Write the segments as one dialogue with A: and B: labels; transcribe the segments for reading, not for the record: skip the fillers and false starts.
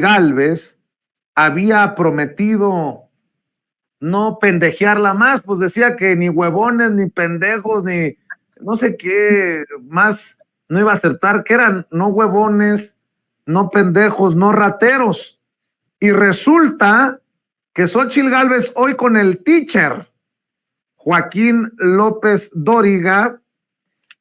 A: Gálvez había prometido no pendejearla más, pues decía que ni huevones, ni pendejos, ni no sé qué más no iba a aceptar, que eran no huevones, no pendejos, no rateros. Y resulta que Xóchitl Gálvez hoy con el teacher Joaquín López Dóriga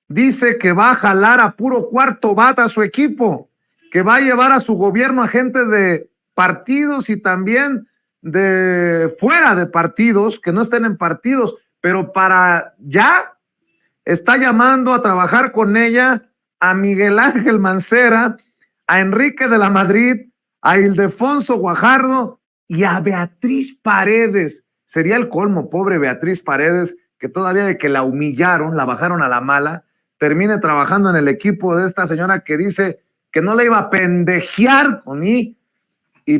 A: dice que va a jalar a puro cuarto bat a su equipo, que va a llevar a su gobierno a gente de partidos y también de fuera de partidos, que no estén en partidos, pero para ya está llamando a trabajar con ella a Miguel Ángel Mancera, a Enrique de la Madrid, a Ildefonso Guajardo y a Beatriz Paredes. Sería el colmo, pobre Beatriz Paredes, que todavía de que la humillaron, la bajaron a la mala, termine trabajando en el equipo de esta señora que dice que no le iba a pendejear con y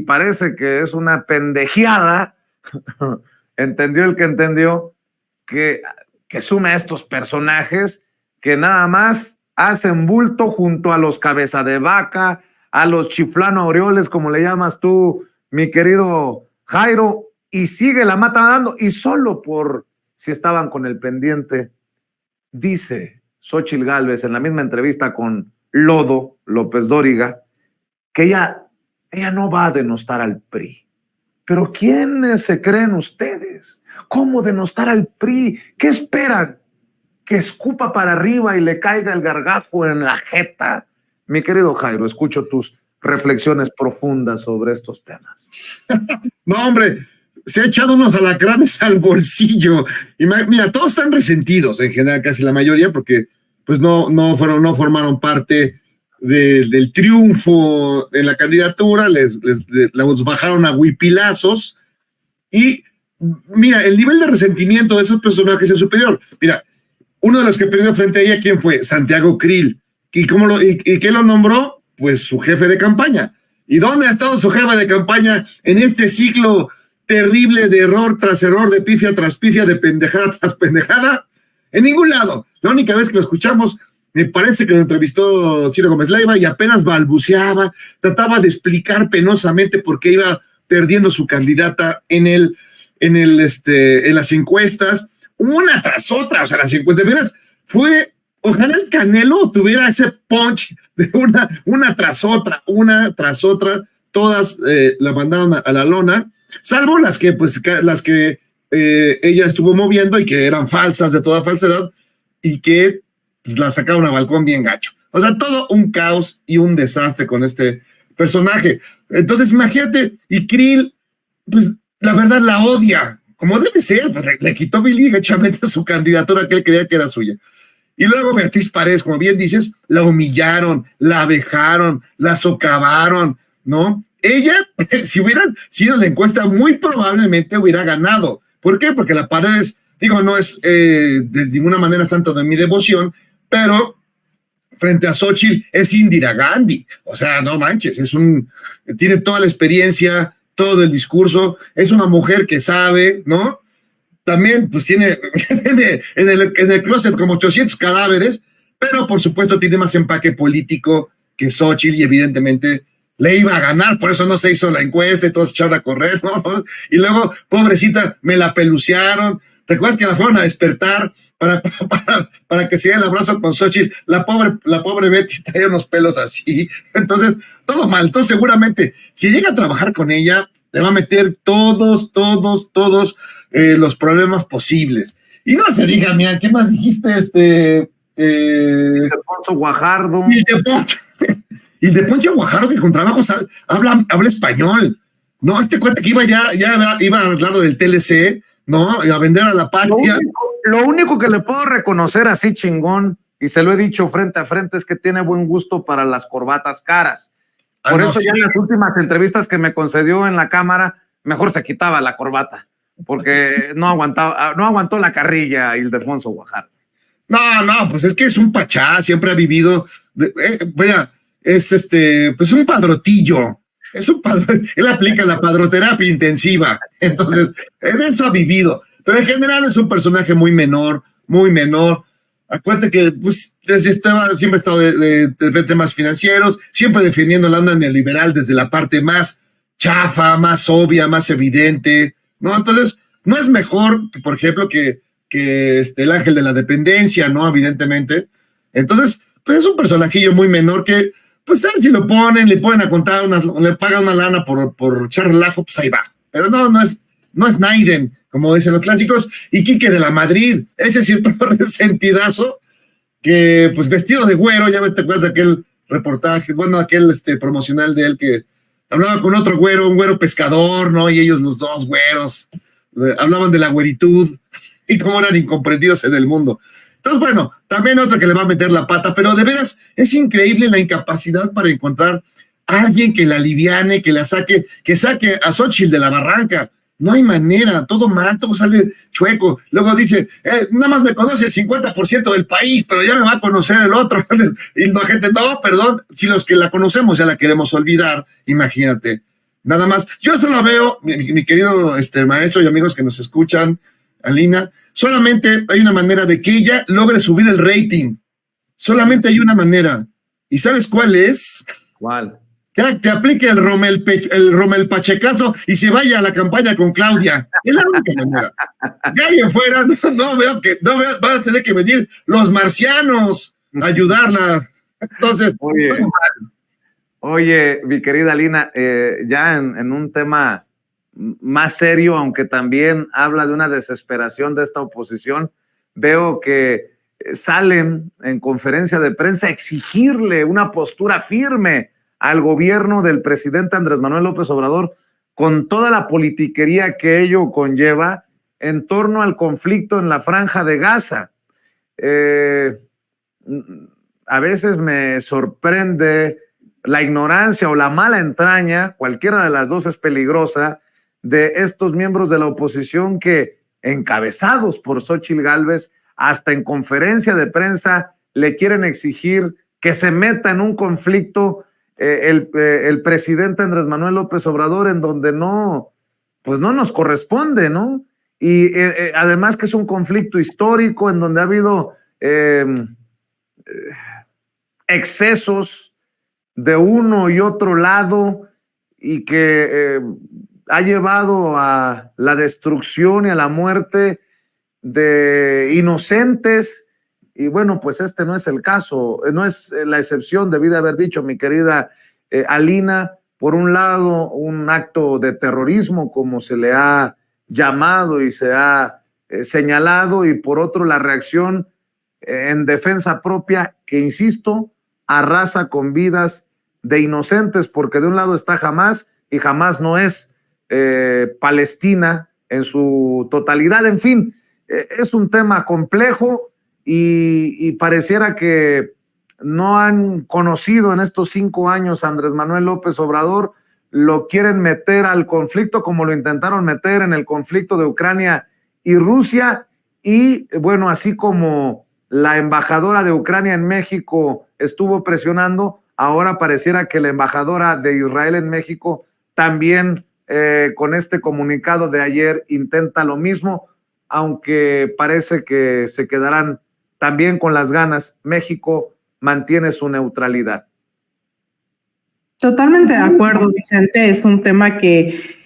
A: parece que es una pendejeada. Entendió el que entendió, que sume a estos personajes que nada más hacen bulto junto a los cabeza de vaca, a los chiflano Orioles, como le llamas tú, mi querido Jairo, y sigue la mata dando, y solo por si estaban con el pendiente, dice Xóchitl Gálvez en la misma entrevista con Lodo López Dóriga, que ella no va a denostar al PRI. Pero ¿quiénes se creen ustedes? ¿Cómo denostar al PRI? ¿Qué esperan? ¿Que escupa para arriba y le caiga el gargajo en la jeta? Mi querido Jairo, escucho tus reflexiones profundas sobre estos temas.
B: No, hombre, se ha echado unos alacranes al bolsillo. Y mira, todos están resentidos en general, casi la mayoría, porque pues no formaron parte del triunfo en la candidatura, les bajaron a huipilazos. Y mira, el nivel de resentimiento de esos personajes es superior. Mira, uno de los que perdió frente a ella, ¿quién fue? Santiago Krill. ¿Y qué lo nombró? Pues su jefe de campaña. ¿Y dónde ha estado su jefe de campaña en este ciclo terrible de error tras error, de pifia tras pifia, de pendejada tras pendejada? En ningún lado. La única vez que lo escuchamos, me parece que lo entrevistó Ciro Gómez Leiva y apenas balbuceaba, trataba de explicar penosamente por qué iba perdiendo su candidata en las encuestas, una tras otra. O sea, las encuestas, de veras, ojalá el Canelo tuviera ese punch de una tras otra, todas la mandaron a la lona, salvo las que ella estuvo moviendo y que eran falsas, de toda falsedad, y que pues, la sacaron a balcón bien gacho. O sea, todo un caos y un desastre con este personaje. Entonces, imagínate, y Krill, pues la verdad la odia, como debe ser, pues le quitó biligachamente su candidatura que él creía que era suya. Y luego Beatriz Paredes, como bien dices, la humillaron, la vejaron, la socavaron, ¿no? Ella, si hubieran sido la encuesta, muy probablemente hubiera ganado. ¿Por qué? Porque la Paredes, no es de ninguna manera santo de mi devoción, pero frente a Xóchitl es Indira Gandhi. O sea, no manches, tiene toda la experiencia, todo el discurso, es una mujer que sabe, ¿no? También pues tiene en el closet como 800 cadáveres, pero por supuesto tiene más empaque político que Xóchitl y evidentemente le iba a ganar, por eso no se hizo la encuesta y todos echaron a correr, ¿no? Y luego, pobrecita, me la pelucearon. ¿Te acuerdas que la fueron a despertar para que se diera el abrazo con Xóchitl? La pobre Betty traía unos pelos así. Entonces, todo mal. Entonces, seguramente, si llega a trabajar con ella, le va a meter todos los problemas posibles. Y no se diga, mira, ¿qué más dijiste?
A: Ildefonso Guajardo.
B: Y de Poncho Guajardo, que con trabajos habla español. No, este cuate que iba a hablar del TLC, ¿no? A vender a la patria.
A: Lo único que le puedo reconocer así chingón, y se lo he dicho frente a frente, es que tiene buen gusto para las corbatas caras. Por eso ya en las últimas entrevistas que me concedió en la cámara, mejor se quitaba la corbata, porque no aguantó la carrilla Ildefonso Guajardo.
B: No, pues es que es un pachá, siempre ha vivido, pues un padrotillo, él aplica la padroterapia intensiva, entonces, en eso ha vivido, pero en general es un personaje muy menor, Acuérdate que pues, siempre ha estado de temas financieros, siempre defendiendo la onda neoliberal desde la parte más chafa, más obvia, más evidente, ¿no? Entonces, no es mejor, por ejemplo, que el ángel de la dependencia, ¿no? Evidentemente. Entonces, pues es un personajillo muy menor que, pues, si lo ponen, le ponen a contar, le pagan una lana por echar relajo, pues ahí va. Pero no es Naiden, como dicen los clásicos, y Quique de la Madrid, ese sí es un resentidazo, que pues vestido de güero, ya te acuerdas de aquel reportaje, bueno, aquel promocional de él que hablaba con otro güero, un güero pescador, ¿no? Y ellos los dos güeros, hablaban de la güeritud y cómo eran incomprendidos en el mundo. Entonces, bueno, también otro que le va a meter la pata, pero de veras es increíble la incapacidad para encontrar a alguien que la aliviane, que saque a Xóchitl de la barranca. No hay manera, todo mal, todo sale chueco. Luego dice, nada más me conoce el 50% del país, pero ya me va a conocer el otro. Y la gente, no, perdón, si los que la conocemos ya la queremos olvidar, imagínate. Nada más, yo solo veo, mi querido maestro y amigos que nos escuchan, Alina, solamente hay una manera de que ella logre subir el rating. Solamente hay una manera. ¿Y sabes cuál es?
A: ¿Cuál?
B: Que aplique el Rommel Pachecazo y se vaya a la campaña con Claudia. Es la única manera. De ahí en fuera, no veo, van a tener que venir los marcianos a ayudarla. Entonces,
A: oye, mi querida Lina, ya en un tema más serio, aunque también habla de una desesperación de esta oposición, veo que salen en conferencia de prensa a exigirle una postura firme al gobierno del presidente Andrés Manuel López Obrador, con toda la politiquería que ello conlleva en torno al conflicto en la Franja de Gaza. A veces me sorprende la ignorancia o la mala entraña, cualquiera de las dos es peligrosa, de estos miembros de la oposición que, encabezados por Xóchitl Gálvez, hasta en conferencia de prensa le quieren exigir que se meta en un conflicto el presidente Andrés Manuel López Obrador, en donde pues no nos corresponde, ¿no? Y además que es un conflicto histórico en donde ha habido excesos de uno y otro lado y que ha llevado a la destrucción y a la muerte de inocentes. Y bueno, pues este no es el caso, no es la excepción, debí de haber dicho, mi querida Alina. Por un lado, un acto de terrorismo, como se le ha llamado y se ha señalado, y por otro, la reacción en defensa propia, que, insisto, arrasa con vidas de inocentes, porque de un lado está Hamás, y Hamás no es Palestina en su totalidad. En fin, es un tema complejo. Y pareciera que no han conocido en estos 5 años a Andrés Manuel López Obrador, lo quieren meter al conflicto como lo intentaron meter en el conflicto de Ucrania y Rusia. Y bueno, así como la embajadora de Ucrania en México estuvo presionando, ahora pareciera que la embajadora de Israel en México también con este comunicado de ayer intenta lo mismo, aunque parece que se quedarán también con las ganas. México mantiene su neutralidad.
C: Totalmente de acuerdo, Vicente. Es un tema que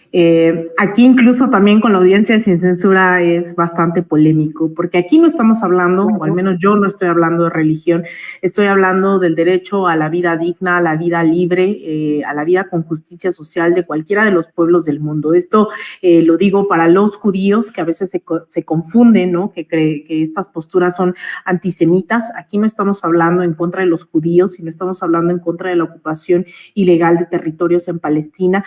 C: aquí incluso también con la audiencia sin censura es bastante polémico, porque aquí no estamos hablando, o al menos yo no estoy hablando de religión, estoy hablando del derecho a la vida digna, a la vida libre, a la vida con justicia social de cualquiera de los pueblos del mundo. Esto lo digo para los judíos que a veces se confunden, ¿no? Que creen que estas posturas son antisemitas. Aquí no estamos hablando en contra de los judíos, sino estamos hablando en contra de la ocupación ilegal de territorios en Palestina.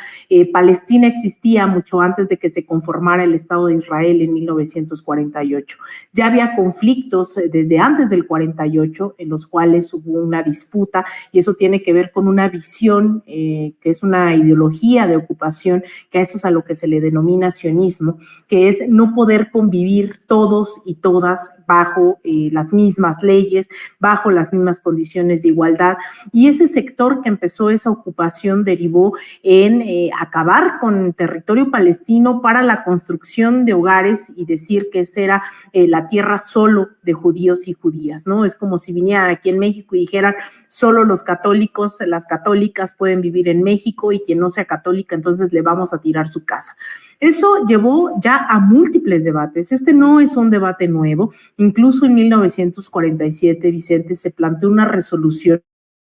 C: Palestina existía mucho antes de que se conformara el Estado de Israel en 1948. Ya había conflictos desde antes del 48 en los cuales hubo una disputa, y eso tiene que ver con una visión que es una ideología de ocupación, que a eso es a lo que se le denomina sionismo, que es no poder convivir todos y todas bajo las mismas leyes, bajo las mismas condiciones de igualdad. Y ese sector que empezó esa ocupación derivó en acabar con territorio palestino para la construcción de hogares y decir que esa era la tierra solo de judíos y judías, ¿no? Es como si vinieran aquí en México y dijeran solo los católicos, las católicas pueden vivir en México y quien no sea católica entonces le vamos a tirar su casa. Eso llevó ya a múltiples debates. Este no es un debate nuevo. Incluso en 1947, Vicente, se planteó una resolución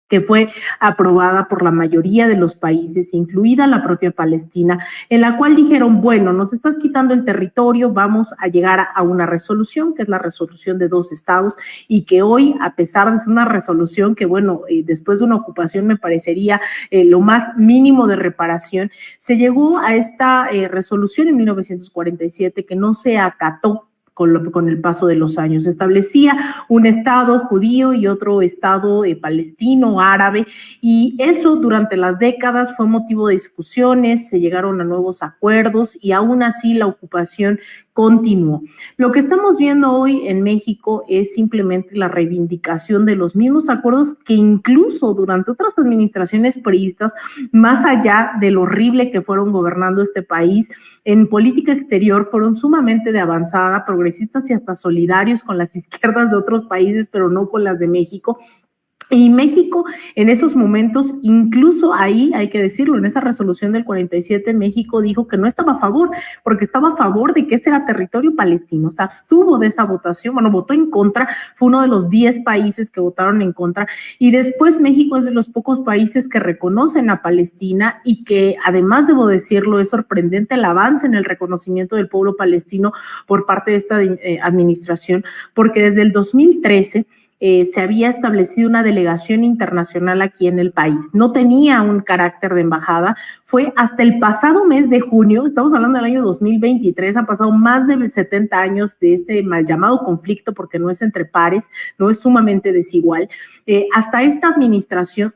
C: que fue aprobada por la mayoría de los países, incluida la propia Palestina, en la cual dijeron, bueno, nos estás quitando el territorio, vamos a llegar a una resolución, que es la resolución de 2 estados, y que hoy, a pesar de ser una resolución que, bueno, después de una ocupación me parecería lo más mínimo de reparación, se llegó a esta resolución en 1947 que no se acató con el paso de los años. Establecía un estado judío y otro estado palestino, árabe, y eso durante las décadas fue motivo de discusiones, se llegaron a nuevos acuerdos y aún así la ocupación continuó. Lo que estamos viendo hoy en México es simplemente la reivindicación de los mismos acuerdos que incluso durante otras administraciones priistas, más allá de lo horrible que fueron gobernando este país, en política exterior fueron sumamente de avanzada, progresistas y hasta solidarios con las izquierdas de otros países, pero no con las de México. Y México en esos momentos, incluso ahí hay que decirlo, en esa resolución del 47, México dijo que no estaba a favor, porque estaba a favor de que ese era territorio palestino, se abstuvo de esa votación, bueno, votó en contra, fue uno de los 10 países que votaron en contra, y después México es de los pocos países que reconocen a Palestina y que además, debo decirlo, es sorprendente el avance en el reconocimiento del pueblo palestino por parte de esta administración, porque desde el 2013 se había establecido una delegación internacional aquí en el país. No tenía un carácter de embajada. Fue hasta el pasado mes de junio, estamos hablando del año 2023, han pasado más de 70 años de este mal llamado conflicto, porque no es entre pares, no es sumamente desigual. Hasta esta administración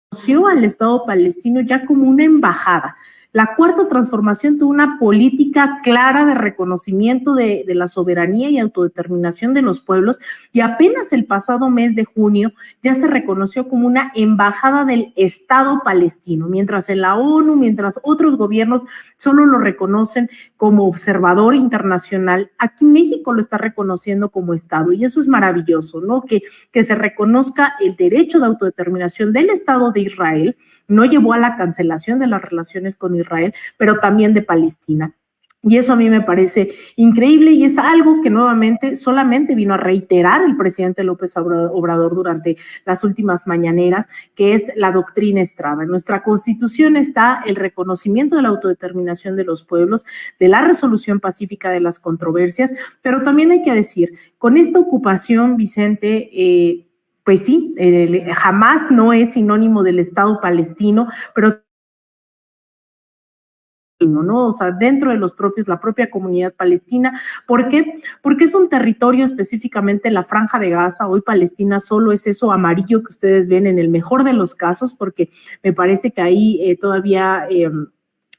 C: conoció al Estado palestino ya como una embajada. La Cuarta Transformación tuvo una política clara de reconocimiento de la soberanía y autodeterminación de los pueblos, y apenas el pasado mes de junio ya se reconoció como una embajada del Estado palestino, mientras en la ONU, mientras otros gobiernos solo lo reconocen como observador internacional, aquí México lo está reconociendo como Estado, y eso es maravilloso, ¿no? Que se reconozca el derecho de autodeterminación del Estado de Israel. No llevó a la cancelación de las relaciones con Israel, pero también de Palestina. Y eso a mí me parece increíble y es algo que nuevamente solamente vino a reiterar el presidente López Obrador durante las últimas mañaneras, que es la doctrina Estrada. En nuestra Constitución está el reconocimiento de la autodeterminación de los pueblos, de la resolución pacífica de las controversias, pero también hay que decir, con esta ocupación, Vicente, pues sí, jamás no es sinónimo del Estado palestino, pero ¿no? O sea, dentro de los propios, la propia comunidad palestina. ¿Por qué? Porque es un territorio, específicamente la Franja de Gaza. Hoy Palestina solo es eso amarillo que ustedes ven en el mejor de los casos, porque me parece que ahí todavía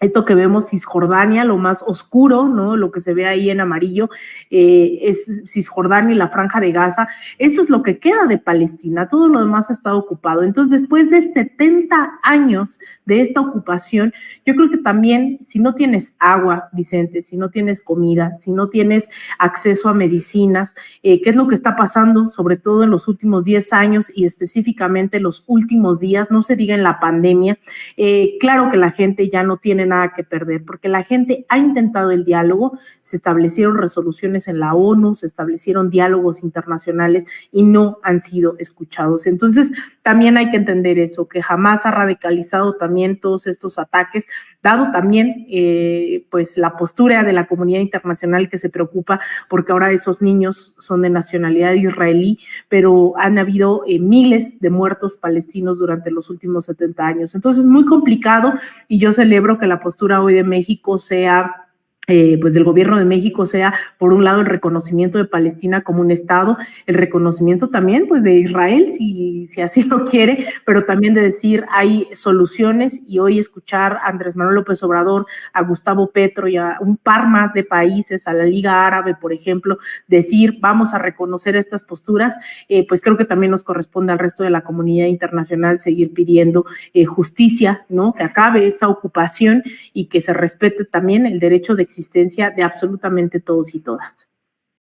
C: esto que vemos Cisjordania, lo más oscuro, ¿no? Lo que se ve ahí en amarillo es Cisjordania y la Franja de Gaza. Eso es lo que queda de Palestina. Todo lo demás está ocupado. Entonces, después de 70 años de esta ocupación, yo creo que también, si no tienes agua, Vicente, si no tienes comida, si no tienes acceso a medicinas, ¿qué es lo que está pasando? Sobre todo en los últimos 10 años y específicamente los últimos días, no se diga en la pandemia. Claro que la gente ya no tiene nada que perder, porque la gente ha intentado el diálogo, se establecieron resoluciones en la ONU, se establecieron diálogos internacionales y no han sido escuchados. Entonces, también hay que entender eso, que jamás ha radicalizado también todos estos ataques, dado también pues la postura de la comunidad internacional que se preocupa porque ahora esos niños son de nacionalidad israelí, pero han habido miles de muertos palestinos durante los últimos 70 años. Entonces, muy complicado, y yo celebro que la postura hoy de México sea pues del gobierno de México sea, por un lado, el reconocimiento de Palestina como un Estado, el reconocimiento también pues de Israel, si así lo quiere, pero también de decir hay soluciones, y hoy escuchar a Andrés Manuel López Obrador, a Gustavo Petro y a un par más de países, a la Liga Árabe, por ejemplo, decir vamos a reconocer estas posturas, pues creo que también nos corresponde al resto de la comunidad internacional seguir pidiendo justicia, ¿no? Que acabe esa ocupación y que se respete también el derecho de existencia de absolutamente todos y todas.